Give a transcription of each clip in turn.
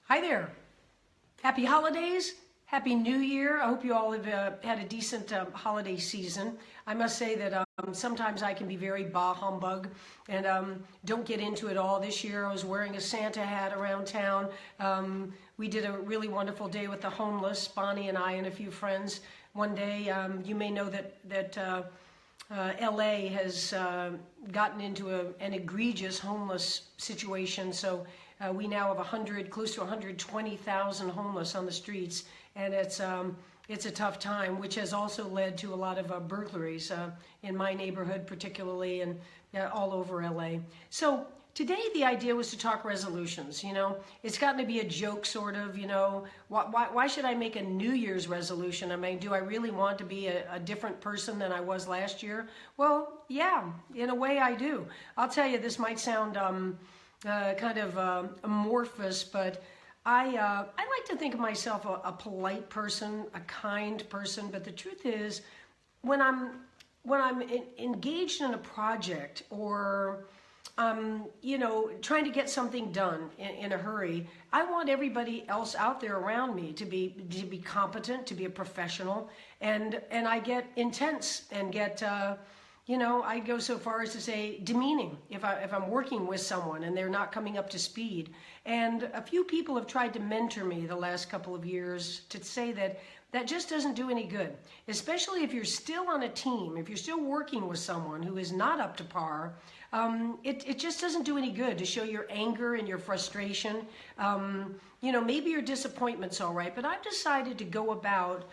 Hi there. Happy holidays. Happy New Year. I hope you all have had a decent holiday season. I must say that sometimes I can be very bah humbug and don't get into it all. This year I was wearing a Santa hat around town. We did a really wonderful day with the homeless, Bonnie and I and a few friends. One day, you may know that LA has gotten into an egregious homeless situation. So we now have close to 120,000 homeless on the streets, and it's a tough time, which has also led to a lot of burglaries in my neighborhood, particularly, and all over LA. So today the idea was to talk resolutions. You know, it's gotten to be a joke, sort of. You know, why should I make a New Year's resolution? I mean, do I really want to be a different person than I was last year? Well, yeah, in a way I do. I'll tell you, this might sound kind of amorphous, but I like to think of myself a polite person, a kind person. But the truth is, when I'm engaged in a project or you know, trying to get something done in a hurry, I want everybody else out there around me to be competent, to be a professional, and I get intense and get you know, I go so far as to say demeaning if I'm working with someone and they're not coming up to speed. And a few people have tried to mentor me the last couple of years to say that just doesn't do any good, especially if you're still on a team, if you're still working with someone who is not up to par. It just doesn't do any good to show your anger and your frustration. You know, maybe your disappointment's all right, but I've decided to go about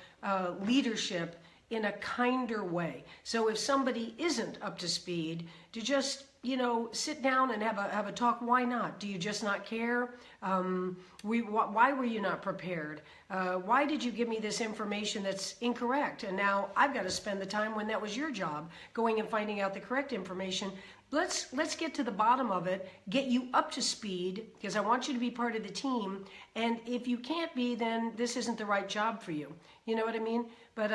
leadership in a kinder way. So if somebody isn't up to speed, to just, you know, sit down and have a talk. Why not? Do you just not care? Why were you not prepared? Why did you give me this information that's incorrect? And now I've got to spend the time when that was your job, going and finding out the correct information. Let's get to the bottom of it, get you up to speed, because I want you to be part of the team. And if you can't be, then this isn't the right job for you. You know what I mean? But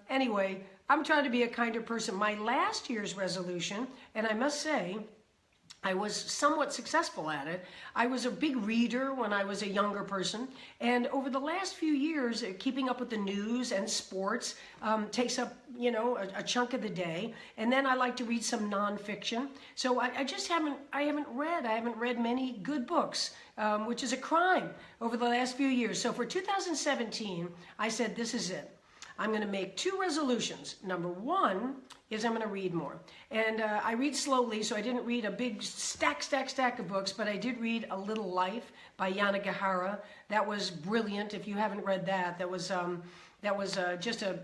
anyway, I'm trying to be a kinder person. My last year's resolution, and I must say, I was somewhat successful at it. I was a big reader when I was a younger person, and over the last few years, keeping up with the news and sports takes up, you know, a chunk of the day. And then I like to read some nonfiction. So I haven't read many good books, which is a crime over the last few years. So for 2017, I said, this is it. I'm going to make two resolutions. Number one is I'm going to read more. And I read slowly, so I didn't read a big stack of books, but I did read A Little Life by Yana Gahara. That was brilliant. If you haven't read that, that was just a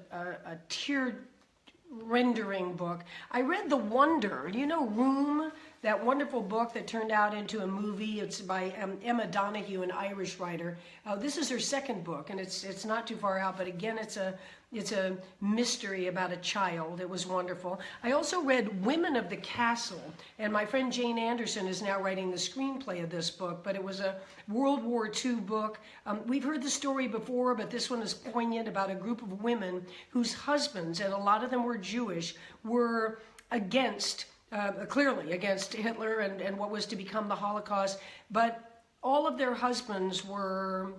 tear-rendering book. I read The Wonder. You know Room? That wonderful book that turned out into a movie. It's by Emma Donoghue, an Irish writer. This is her second book, and it's not too far out, but again, it's a mystery about a child. It was wonderful. I also read Women of the Castle, and my friend Jane Anderson is now writing the screenplay of this book, but it was a World War II book. We've heard the story before, but this one is poignant, about a group of women whose husbands, and a lot of them were Jewish, were clearly against Hitler and what was to become the Holocaust, but all of their husbands were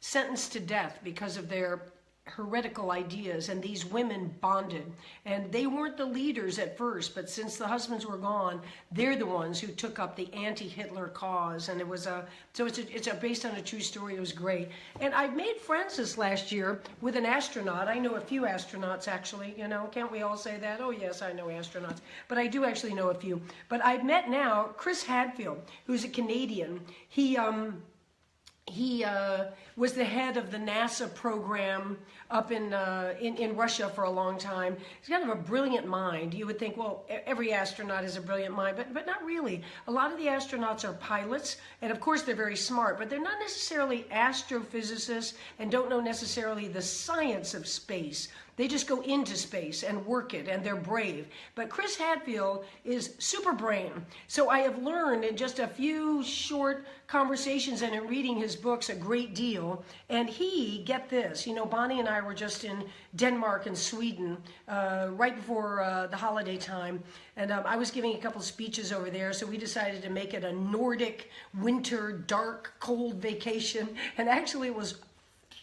sentenced to death because of their heretical ideas, and these women bonded. And they weren't the leaders at first, but since the husbands were gone, they're the ones who took up the anti-Hitler cause. And it was it's based on a true story. It was great. And I made friends this last year with an astronaut. I know a few astronauts, actually. You know, can't we all say that? Oh yes, I know astronauts, but I do actually know a few. But I've met now Chris Hadfield, who's a Canadian. He was the head of the NASA program up in Russia for a long time. He's kind of a brilliant mind. You would think, well, every astronaut is a brilliant mind, but not really. A lot of the astronauts are pilots, and of course they're very smart, but they're not necessarily astrophysicists and don't know necessarily the science of space. They just go into space and work it, and they're brave. But Chris Hadfield is super brain. So I have learned in just a few short conversations and in reading his books a great deal. And he, get this, you know, Bonnie and I were just in Denmark and Sweden right before the holiday time. And I was giving a couple speeches over there, so we decided to make it a Nordic winter, dark, cold vacation. And actually it was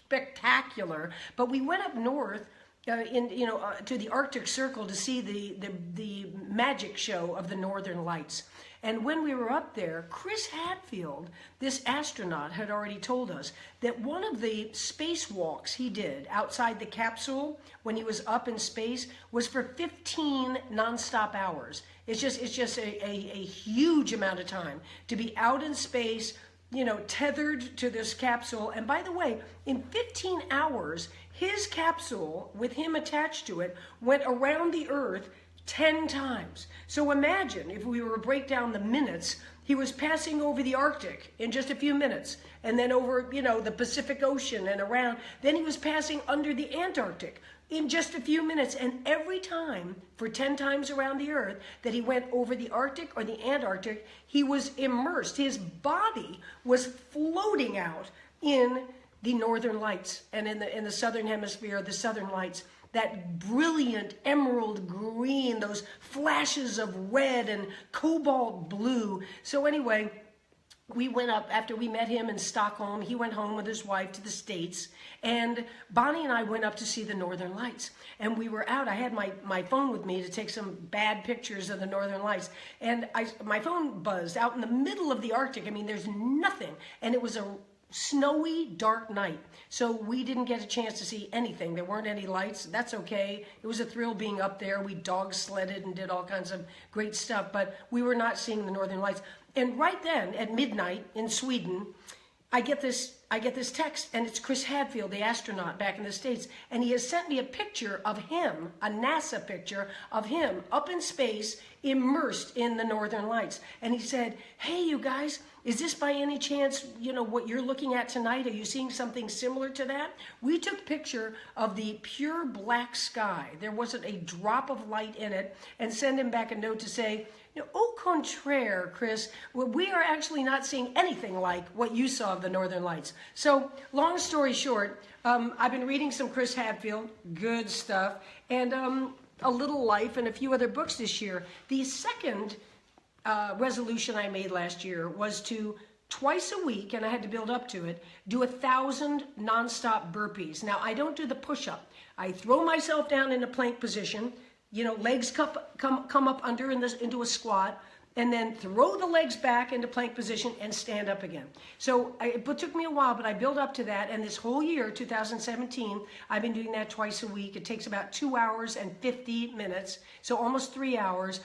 spectacular. But we went up north to the Arctic Circle to see the magic show of the Northern Lights. And when we were up there, Chris Hadfield, this astronaut, had already told us that one of the spacewalks he did outside the capsule when he was up in space was for 15 nonstop hours. It's just a huge amount of time to be out in space, you know, tethered to this capsule. And by the way, in 15 hours, his capsule, with him attached to it, went around the Earth 10 times. So imagine if we were to break down the minutes, he was passing over the Arctic in just a few minutes, and then over, you know, the Pacific Ocean and around. Then he was passing under the Antarctic in just a few minutes. And every time, for 10 times around the Earth, that he went over the Arctic or the Antarctic, he was immersed. His body was floating out in the Northern Lights, and in the Southern Hemisphere, the Southern Lights. That brilliant emerald green, those flashes of red and cobalt blue. So anyway, we went up after we met him in Stockholm. He went home with his wife to the States, and Bonnie and I went up to see the Northern Lights. And we were out. I had my phone with me to take some bad pictures of the Northern Lights, and my phone buzzed out in the middle of the Arctic. I mean, there's nothing, and it was a snowy, dark night. So we didn't get a chance to see anything. There weren't any lights. That's okay. It was a thrill being up there. We dog sledded and did all kinds of great stuff, but we were not seeing the Northern Lights. And right then, at midnight in Sweden, I get this text, and it's Chris Hadfield, the astronaut back in the States, and he has sent me a picture of him, a NASA picture of him up in space, immersed in the Northern Lights. And he said, "Hey, you guys, is this by any chance, you know, what you're looking at tonight? Are you seeing something similar to that?" We took a picture of the pure black sky. There wasn't a drop of light in it, and send him back a note to say, you know, au contraire, Chris, we are actually not seeing anything like what you saw of the Northern Lights. So, long story short, I've been reading some Chris Hadfield, good stuff, and A Little Life and a few other books this year. The second resolution I made last year was to twice a week, and I had to build up to it, do 1,000 nonstop burpees. Now, I don't do the push-up. I throw myself down in a plank position, you know, legs come up under into a squat, and then throw the legs back into plank position and stand up again. So it took me a while, but I built up to that. And this whole year, 2017, I've been doing that twice a week. It takes about 2 hours and 50 minutes, so almost 3 hours.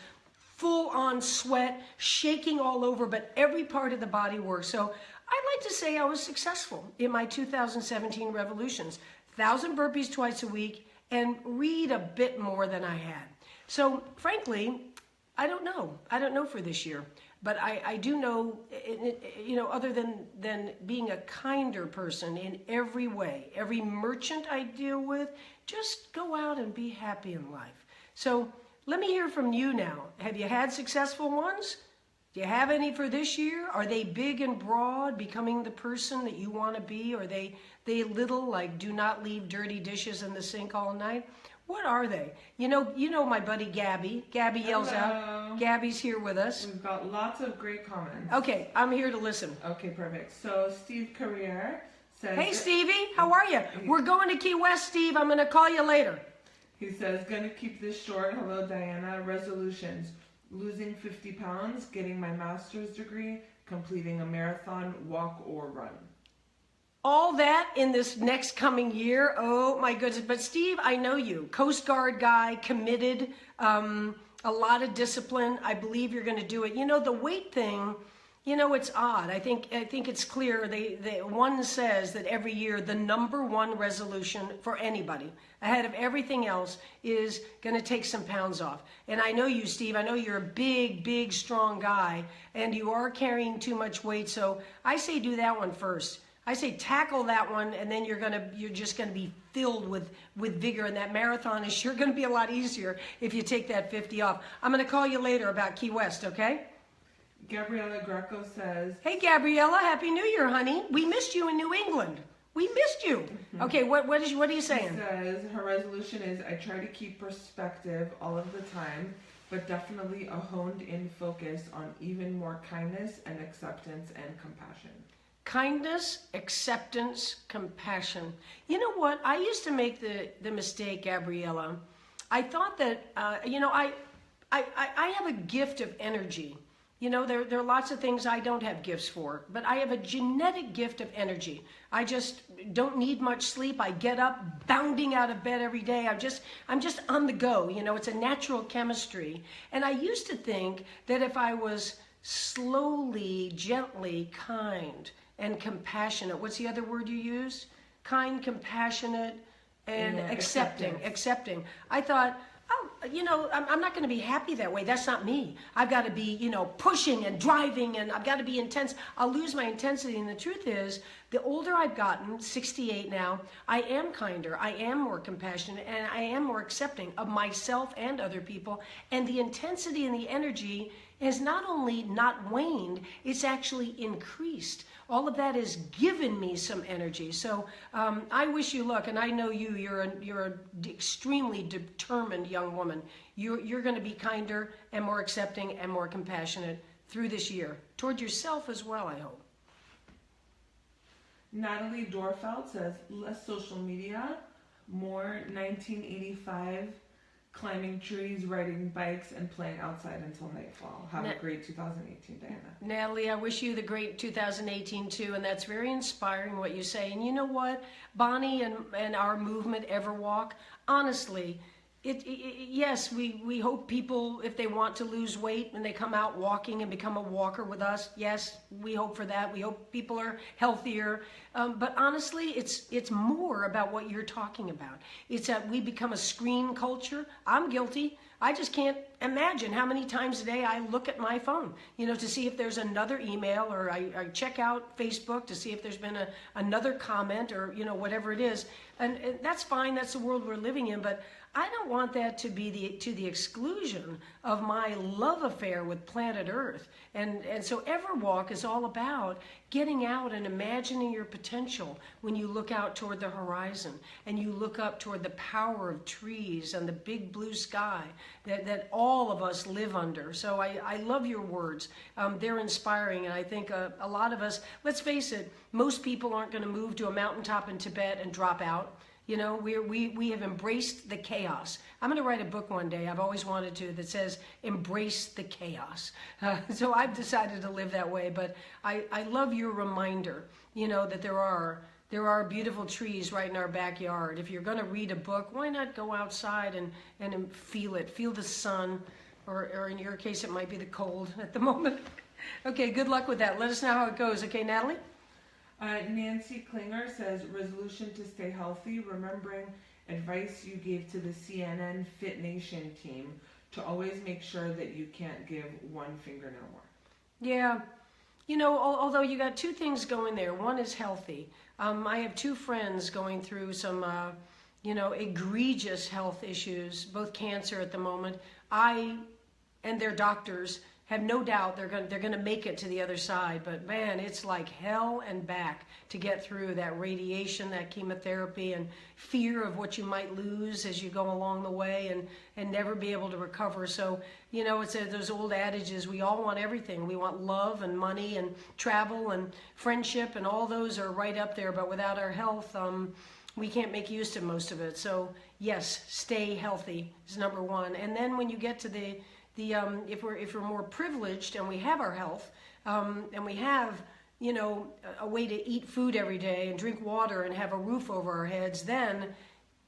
Full on sweat, shaking all over, but every part of the body works. So I'd like to say I was successful in my 2017 revolutions. 1,000 burpees twice a week, and read a bit more than I had. So frankly, I don't know. I don't know for this year, but I do know, you know, other than being a kinder person in every way, every merchant I deal with, just go out and be happy in life. So let me hear from you now. Have you had successful ones? Do you have any for this year? Are they big and broad, becoming the person that you want to be? Or are they little, like do not leave dirty dishes in the sink all night? What are they? You know my buddy Gabby. Gabby yells out. Gabby's here with us. We've got lots of great comments. Okay, I'm here to listen. Okay, perfect. So Steve Carriere says... Hey, Stevie, how are you? We're going to Key West, Steve. I'm going to call you later. He says, gonna keep this short. Hello, Diana. Resolutions. Losing 50 pounds, getting my master's degree, completing a marathon, walk or run. All that in this next coming year. Oh my goodness. But Steve, I know you. Coast Guard guy, committed, a lot of discipline. I believe you're going to do it. You know, the weight thing, you know, it's odd. I think it's clear. One says that every year the #1 resolution for anybody, ahead of everything else, is going to take some pounds off. And I know you, Steve. I know you're a big, strong guy, and you are carrying too much weight. So I say do that one first. I say tackle that one, and then you're just gonna be filled with vigor, and that marathon is sure gonna be a lot easier if you take that 50 off. I'm gonna call you later about Key West, okay? Gabriella Greco says, Hey Gabriella, Happy New Year, honey. We missed you in New England. We missed you. Okay, what are you saying? She says her resolution is, I try to keep perspective all of the time, but definitely a honed in focus on even more kindness and acceptance and compassion. Kindness, acceptance, compassion. You know what? I used to make the mistake, Gabriella. I thought that, I have a gift of energy. You know, there are lots of things I don't have gifts for, but I have a genetic gift of energy. I just don't need much sleep. I get up bounding out of bed every day. I'm just on the go. You know, it's a natural chemistry. And I used to think that if I was slowly, gently, kind, and compassionate. What's the other word you used? Kind, compassionate, and accepting. I thought, oh, I'm not going to be happy that way. That's not me. I've got to be, pushing and driving, and I've got to be intense. I'll lose my intensity. And the truth is, the older I've gotten, 68 now, I am kinder, I am more compassionate, and I am more accepting of myself and other people. And the intensity and the energy has not only not waned, it's actually increased. All of that has given me some energy. So I wish you luck, and I know you're an extremely determined young woman. You're going to be kinder and more accepting and more compassionate through this year, toward yourself as well, I hope. Natalie Dorfeld says, less social media, more 1985, climbing trees, riding bikes, and playing outside until nightfall. Have a great 2018, Diana. Natalie, I wish you the great 2018 too, and that's very inspiring what you say. And you know what? Bonnie and our movement, Everwalk, honestly, yes, we hope people, if they want to lose weight and they come out walking and become a walker with us, yes, we hope for that. We hope people are healthier. But honestly, it's more about what you're talking about. It's that we become a screen culture. I'm guilty. I just can't imagine how many times a day I look at my phone, to see if there's another email, or I check out Facebook to see if there's been another comment, or, whatever it is. And that's fine. That's the world we're living in. But I don't want that to be to the exclusion of my love affair with planet Earth. And so Everwalk is all about getting out and imagining your potential when you look out toward the horizon and you look up toward the power of trees and the big blue sky that all of us live under. So I love your words. They're inspiring, and I think a lot of us, let's face it, most people aren't going to move to a mountaintop in Tibet and drop out. We have embraced the chaos. I'm going to write a book one day, I've always wanted to, that says, embrace the chaos. So I've decided to live that way, but I love your reminder, that there are beautiful trees right in our backyard. If you're going to read a book, why not go outside and feel it, feel the sun, or in your case, it might be the cold at the moment. Okay, good luck with that. Let us know how it goes. Okay, Natalie? Nancy Klinger says, resolution to stay healthy, remembering advice you gave to the CNN Fit Nation team to always make sure that you can't give one fingernail more. Yeah. Although you got two things going there. One is healthy. I have two friends going through some, egregious health issues, both cancer at the moment. I and their doctors have no doubt they're going to make it to the other side, but man, it's like hell and back to get through that radiation, that chemotherapy, and fear of what you might lose as you go along the way, and never be able to recover. So, it's those old adages, we all want everything. We want love and money and travel and friendship, and all those are right up there, but without our health, we can't make use of most of it. So yes, stay healthy is number one. And then when you get to if we're more privileged and we have our health, and we have a way to eat food every day and drink water and have a roof over our heads, then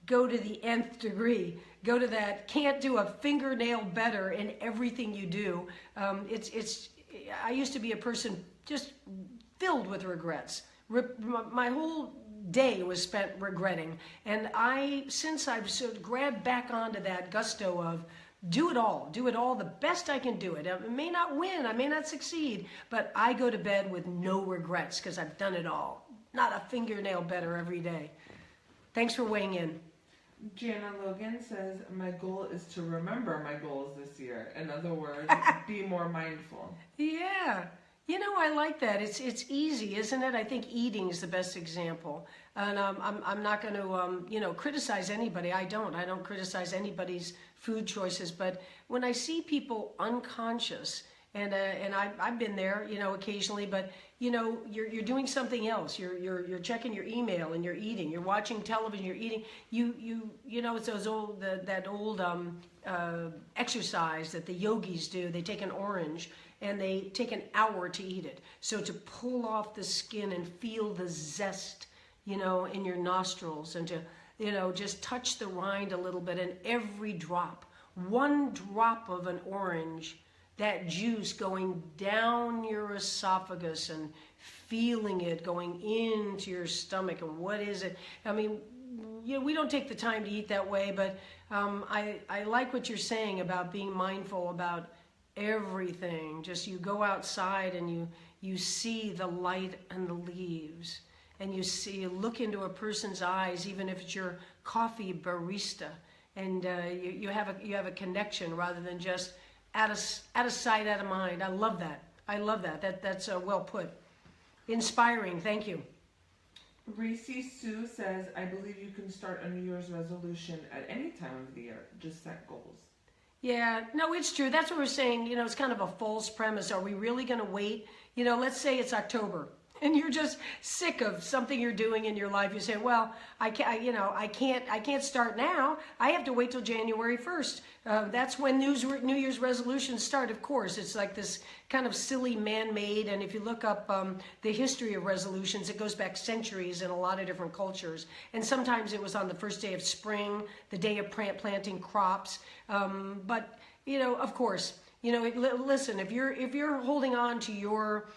go to the nth degree. Go to that, can't do a fingernail better in everything you do. I used to be a person just filled with regrets. My whole day was spent regretting, and since I've sort of grabbed back onto that gusto of do it all the best I can do it. I may not win, I may not succeed, but I go to bed with no regrets because I've done it all. not a fingernail better every day. Thanks for weighing in. Jana Logan says, my goal is to remember my goals this year. In other words, be more mindful. Yeah. You know, I like that. It's easy, isn't it? I think eating is the best example. And I'm not going to, criticize anybody. I don't criticize anybody's food choices. But when I see people unconscious, and I've been there, occasionally, but you're doing something else. You're checking your email and you're eating. You're watching television. You're eating. It's those old that old exercise that the yogis do. They take an orange and they take an hour to eat it. So to pull off the skin and feel the zest, in your nostrils, and to just touch the rind a little bit, and every drop, one drop of an orange, that juice going down your esophagus and feeling it going into your stomach. And what is it? I mean, we don't take the time to eat that way, but I like what you're saying about being mindful about everything. Just you go outside and you see the light and the leaves, and you look into a person's eyes, even if it's your coffee barista, and you have a connection rather than just out of sight, out of mind. I love that. That's well put. Inspiring. Thank you. Reese Sue says, I believe you can start a New Year's resolution at any time of the year. Just set goals. Yeah, no, it's true. That's what we're saying. It's kind of a false premise. Are we really going to wait? Let's say it's October and you're just sick of something you're doing in your life. You say, well, I can't start now. I have to wait till January 1st. That's when New Year's resolutions start, of course. It's like this kind of silly man-made, and if you look up the history of resolutions, it goes back centuries in a lot of different cultures. And sometimes it was on the first day of spring, the day of planting crops. But, of course, listen, if you're holding on to your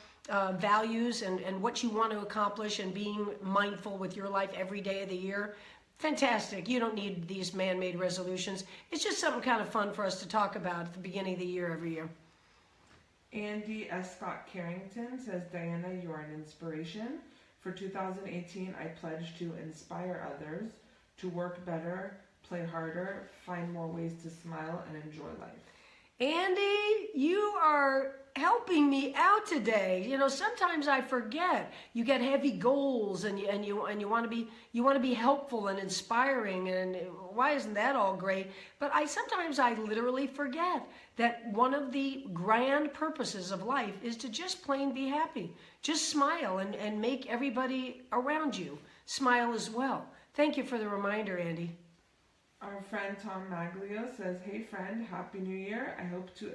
values and what you want to accomplish and being mindful with your life every day of the year, fantastic. You don't need these man-made resolutions. It's just something kind of fun for us to talk about at the beginning of the year every year. Andy S. Scott Carrington says, Diana, you are an inspiration. For 2018, I pledge to inspire others, to work better, play harder, find more ways to smile and enjoy life. Andy, you are helping me out today. Sometimes I forget. You get heavy goals, and you want to be helpful and inspiring, and why isn't that all great? But sometimes I literally forget that one of the grand purposes of life is to just plain be happy. Just smile and make everybody around you smile as well. Thank you for the reminder, Andy. Our friend Tom Maglio says, hey friend, Happy New Year. I hope to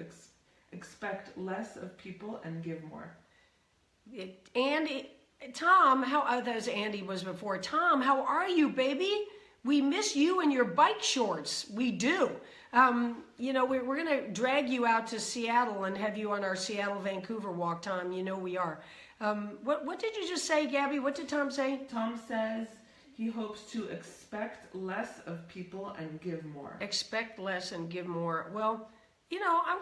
expect less of people and give more. Andy, Tom, that was Andy was before. Tom, how are you, baby? We miss you and your bike shorts. We do. We're going to drag you out to Seattle and have you on our Seattle-Vancouver walk, Tom. We are. What did you just say, Gabby? What did Tom say? Tom says he hopes to expect less of people and give more. Expect less and give more. Well, I'm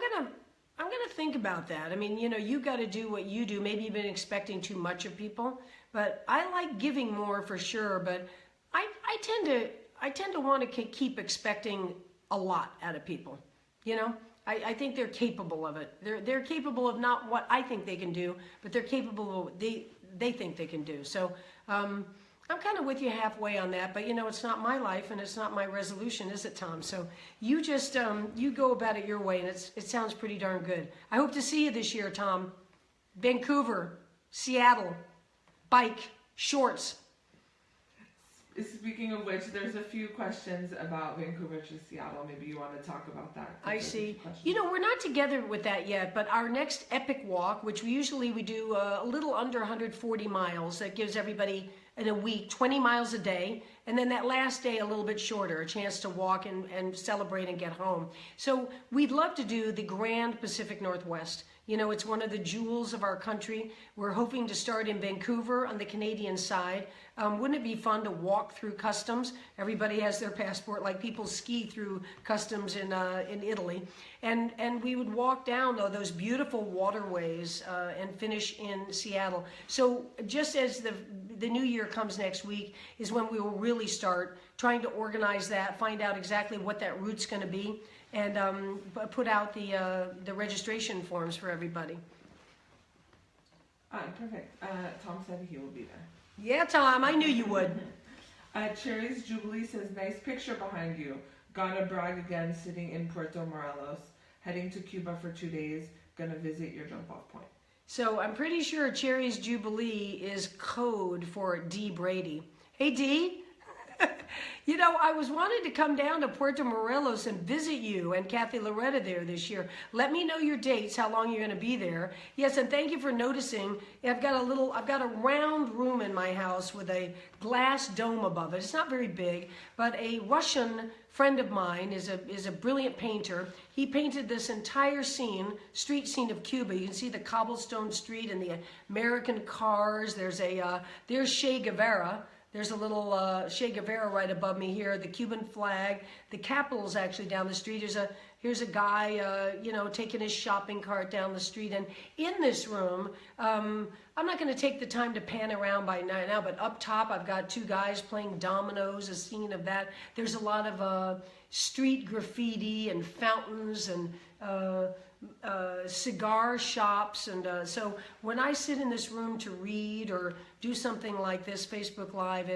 gonna think about that. I mean, you got to do what you do. Maybe you've been expecting too much of people, but I like giving more for sure. But I tend to want to keep expecting a lot out of people. I think they're capable of it. They're capable of not what I think they can do, but they're capable of what they think they can do. So I'm kind of with you halfway on that, but it's not my life and it's not my resolution, is it, Tom? So you just, you go about it your way, and it sounds pretty darn good. I hope to see you this year, Tom. Vancouver, Seattle, bike, shorts. Speaking of which, there's a few questions about Vancouver to Seattle. Maybe you want to talk about that. I see. We're not together with that yet, but our next epic walk, which we do a little under 140 miles, that gives everybody in a week 20 miles a day, and then that last day a little bit shorter, a chance to walk and celebrate and get home. So we'd love to do the Grand Pacific Northwest. You know, it's one of the jewels of our country. We're hoping to start in Vancouver on the Canadian side. Wouldn't it be fun to walk through customs? Everybody has their passport, like people ski through customs in Italy. And we would walk down those beautiful waterways and finish in Seattle. So just as the new year comes next week is when we will really start trying to organize that, find out exactly what that route's going to be, and put out the registration forms for everybody. Perfect. Tom said he will be there. Yeah, Tom, I knew you would. Cherry's Jubilee says, nice picture behind you. Gotta brag again, sitting in Puerto Morelos. Heading to Cuba for 2 days. Gonna visit your jump-off point. So I'm pretty sure Cherry's Jubilee is code for D. Brady. Hey, D. You know, I was wanting to come down to Puerto Morelos and visit you and Kathy Loretta there this year. Let me know your dates, how long you're going to be there. Yes, and thank you for noticing. I've got a round room in my house with a glass dome above it. It's not very big, but a Russian friend of mine is a brilliant painter. He painted this entire street scene of Cuba. You can see the cobblestone street and the American cars. There's Che Guevara. There's a little Che Guevara right above me here, the Cuban flag. The Capitol's actually down the street. Here's a guy, taking his shopping cart down the street. And in this room, I'm not going to take the time to pan around by now, but up top, I've got 2 guys playing dominoes, a scene of that. There's a lot of street graffiti and fountains and cigar shops, and so when I sit in this room to read or do something like this Facebook Live,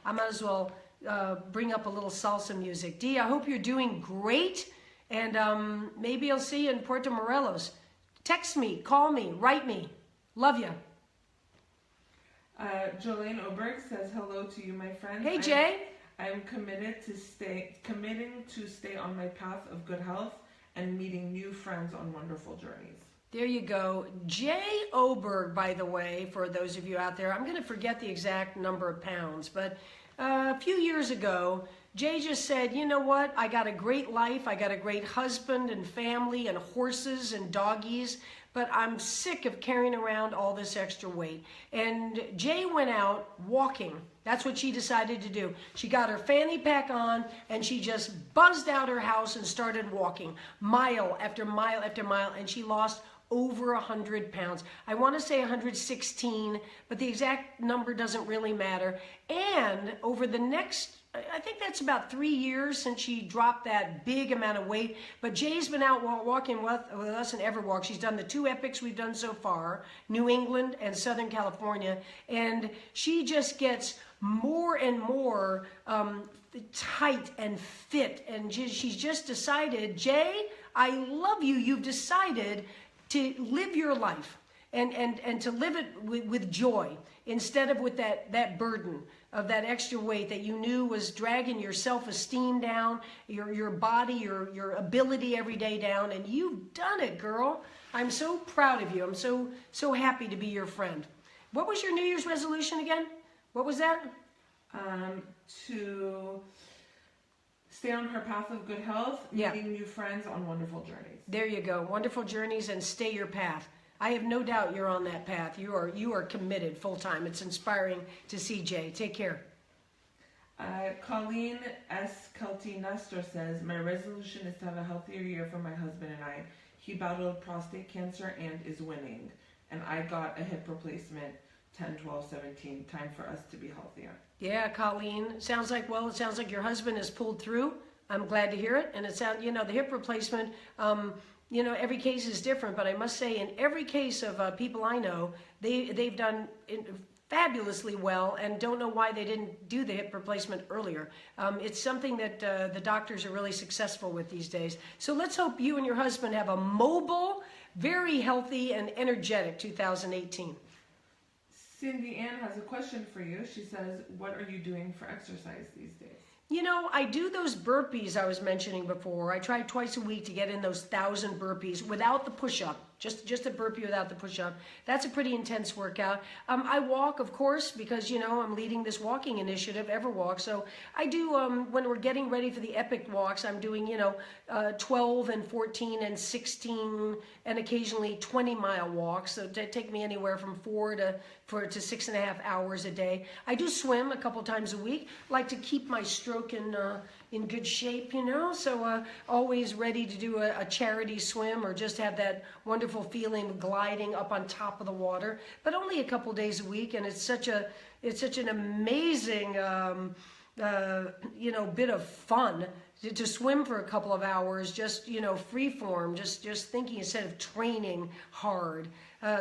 I might as well bring up a little salsa music. Dee, I hope you're doing great, and maybe I'll see you in Puerto Morelos. Text me, call me, write me. Love you. Jolene Oberg says, hello to you, my friend. Hey, Jay. I'm committing to stay on my path of good health and meeting new friends on wonderful journeys. There you go. Jay Oberg, by the way, for those of you out there, I'm going to forget the exact number of pounds, but a few years ago, Jay just said, you know what, I got a great life, I got a great husband and family and horses and doggies, but I'm sick of carrying around all this extra weight. And Jay went out walking. That's what she decided to do. She got her fanny pack on and she just buzzed out her house and started walking mile after mile after mile, and she lost over 100 pounds. I want to say 116, but the exact number doesn't really matter. And over the next, I think that's about 3 years since she dropped that big amount of weight. But Jay's been out walking with us in Everwalk. She's done the 2 epics we've done so far, New England and Southern California. And she just gets more and more tight and fit. And she's just decided, Jay, I love you. You've decided to live your life and to live it with joy instead of with that burden of that extra weight that you knew was dragging your self-esteem down, your body, your ability every day down. And you've done it, girl. I'm so proud of you. I'm so happy to be your friend. What was your New Year's resolution again? What was that? To stay on her path of good health, meeting new friends on wonderful journeys. There you go. Wonderful journeys, and stay your path. I have no doubt you're on that path. You are committed full time. It's inspiring to see, Jay. Take care. Colleen S. Kelty Nestor says, my resolution is to have a healthier year for my husband and I. He battled prostate cancer and is winning. And I got a hip replacement 10, 12, 17. Time for us to be healthier. Yeah, Colleen. Sounds like your husband has pulled through. I'm glad to hear it. And it sounds, the hip replacement, every case is different. But I must say, in every case of people I know, they've done fabulously well and don't know why they didn't do the hip replacement earlier. It's something that the doctors are really successful with these days. So let's hope you and your husband have a mobile, very healthy, and energetic 2018. Cindy Ann has a question for you. She says, what are you doing for exercise these days? I do those burpees I was mentioning before. I try twice a week to get in those 1,000 burpees without the push-up. just a burpee without the push-up. That's a pretty intense workout. I walk, of course, because, you know, I'm leading this walking initiative, Everwalk. So I do, when we're getting ready for the epic walks, I'm doing, you know, 12 and 14 and 16 and occasionally 20-mile walks. So they take me anywhere from 4 to 6.5 hours a day. I do swim a couple times a week. Like to keep my stroke in good shape, you know. So always ready to do a charity swim or just have that wonderful feeling of gliding up on top of the water. But only a couple days a week, and it's such an amazing you know, bit of fun to swim for a couple of hours, just, you know, free form, just thinking instead of training hard.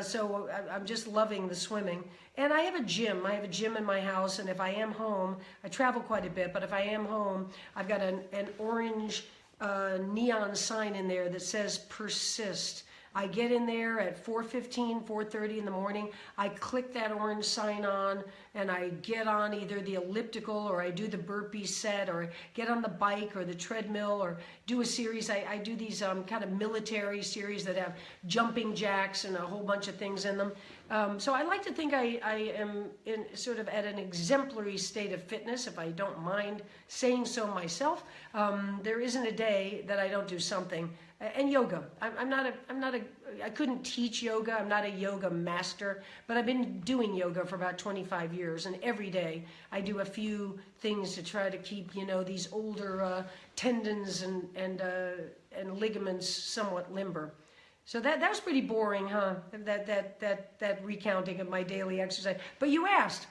So I'm just loving the swimming. And I have a gym. I have a gym in my house, and if I am home, I travel quite a bit, but if I am home, I've got an orange neon sign in there that says persist. I get in there at 4:15, 4:30 in the morning. I click that orange sign on and I get on either the elliptical or I do the burpee set or get on the bike or the treadmill or do a series. I do these kind of military series that have jumping jacks and a whole bunch of things in them. So I like to think I am in sort of at an exemplary state of fitness, if I don't mind saying so myself. There isn't a day that I don't do something. And yoga. I couldn't teach yoga. I'm not a yoga master, but I've been doing yoga for about 25 years, and every day I do a few things to try to keep, you know, these older tendons and ligaments somewhat limber. So that was pretty boring, huh? That recounting of my daily exercise. But you asked.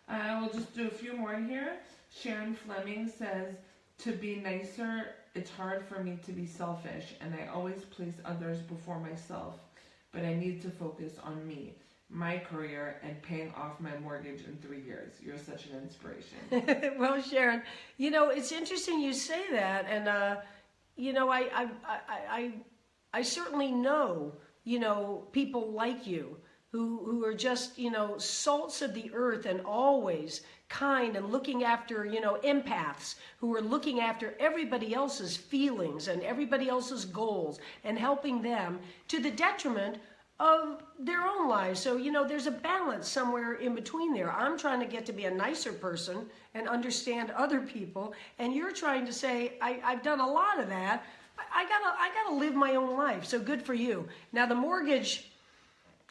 We'll just do a few more here. Sharon Fleming says, to be nicer, it's hard for me to be selfish, and I always place others before myself, but I need to focus on me, my career, and paying off my mortgage in 3 years. You're such an inspiration. Well, Sharon, you know, it's interesting you say that, and you know, I certainly know, you know, people like you who are just, you know, salts of the earth and always kind and looking after, you know, empaths who are looking after everybody else's feelings and everybody else's goals and helping them to the detriment of their own lives. So, you know, there's a balance somewhere in between there. I'm trying to get to be a nicer person and understand other people, and you're trying to say, I've done a lot of that. I gotta live my own life. So good for you. Now the mortgage,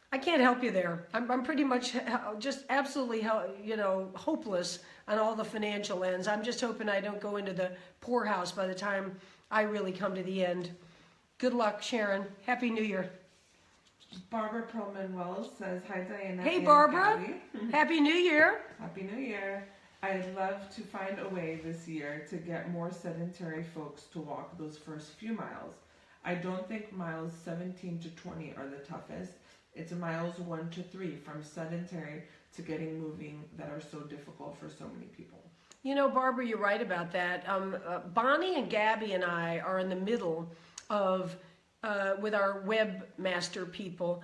I can't help you there. I'm pretty much just absolutely, you know, hopeless on all the financial ends. I'm just hoping I don't go into the poorhouse by the time I really come to the end. Good luck, Sharon. Happy New Year. Barbara Perlman Wells says, hi Diana. Hey Barbara. Happy New Year. Happy New Year. I'd love to find a way this year to get more sedentary folks to walk those first few miles. I don't think miles 17 to 20 are the toughest. It's miles 1 to 3 from sedentary to getting moving that are so difficult for so many people. You know, Barbara, you're right about that. Bonnie and Gabby and I are in the middle of, with our webmaster people,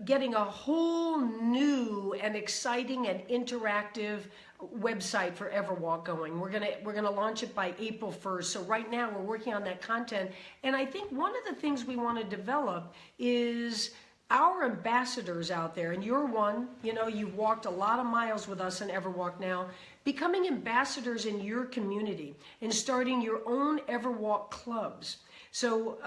getting a whole new and exciting and interactive website for Everwalk going. We're gonna launch it by April 1st. So right now we're working on that content. And I think one of the things we want to develop is our ambassadors out there, and you're one, you know, you've walked a lot of miles with us in Everwalk now, becoming ambassadors in your community and starting your own Everwalk clubs. So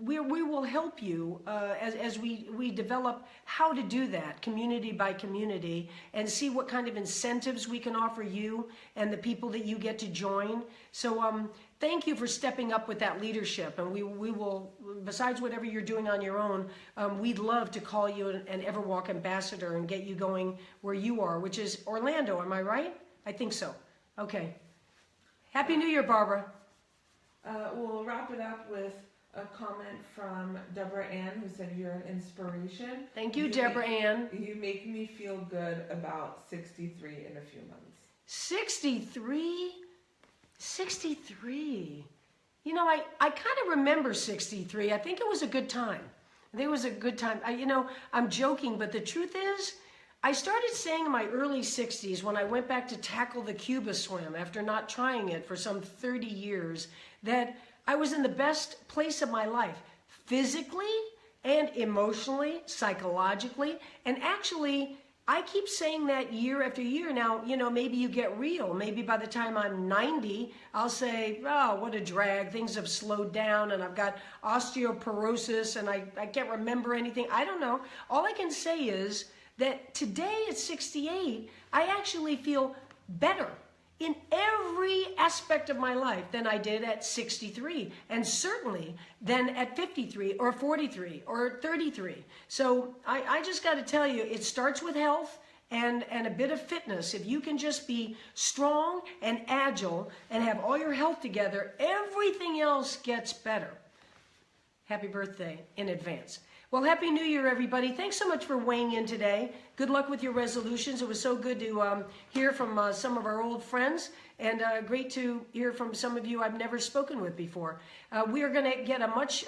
we will help you as we develop how to do that community by community and see what kind of incentives we can offer you and the people that you get to join. So thank you for stepping up with that leadership. And we will, besides whatever you're doing on your own, we'd love to call you an Everwalk ambassador and get you going where you are, which is Orlando. Am I right? I think so. Okay. Happy New Year, Barbara. We'll wrap it up with a comment from Deborah Ann, who said, you're an inspiration. Thank you, Deborah Ann. You make me feel good about 63 in a few months. 63? 63. You know, I kind of remember 63. I think it was a good time. I think it was a good time. You know, I'm joking, but the truth is, I started saying in my early 60s when I went back to tackle the Cuba swim after not trying it for some 30 years that I was in the best place of my life. physically and emotionally, psychologically, and actually, I keep saying that year after year. Now, maybe you get real. Maybe by the time I'm 90, I'll say, oh, what a drag. Things have slowed down and I've got osteoporosis and I can't remember anything. I don't know. All I can say is that today at 68, I actually feel better in every aspect of my life than I did at 63, and certainly than at 53 or 43 or 33. So I just got to tell you, it starts with health and a bit of fitness. If you can just be strong and agile and have all your health together, everything else gets better. Happy birthday in advance. Well, Happy New Year, everybody. Thanks so much for weighing in today. Good luck with your resolutions. It was so good to hear from some of our old friends, and great to hear from some of you I've never spoken with before. We are going to get a much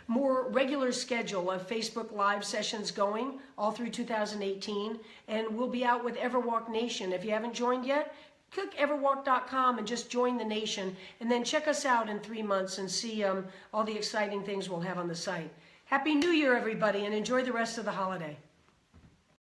more regular schedule of Facebook Live sessions going all through 2018, and we'll be out with Everwalk Nation. If you haven't joined yet, click everwalk.com and just join the nation, and then check us out in 3 months and see all the exciting things we'll have on the site. Happy New Year, everybody, and enjoy the rest of the holiday.